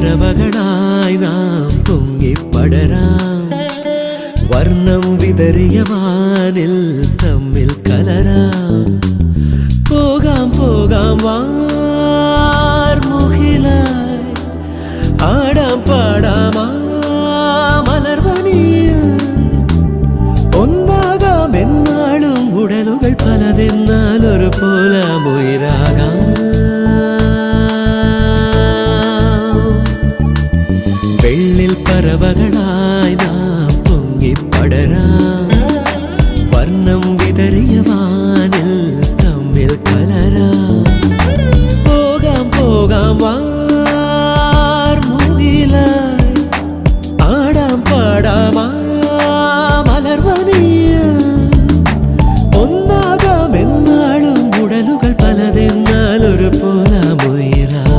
പറവകളായി നാം പൊങ്ങിപ്പടരാം വർണ്ണം വിതറിയ വാനിൽ തമ്മിൽ കലരാം പോകാം പോകാം വാർമുകിലായി ആടാം പാടാം മലർവനിയിൽ ഒന്നാകാം എന്നാളും ഉടലുകൾ പലതെന്നാൽ ഒരു പോലാമുയരാകാം വെള്ളിൽ പറവകളായി നാം പൊങ്ങിപ്പടരാം വർണ്ണം വിതറിയ വാനിൽ തമ്മിൽ കലരാം പോകാം പോകാം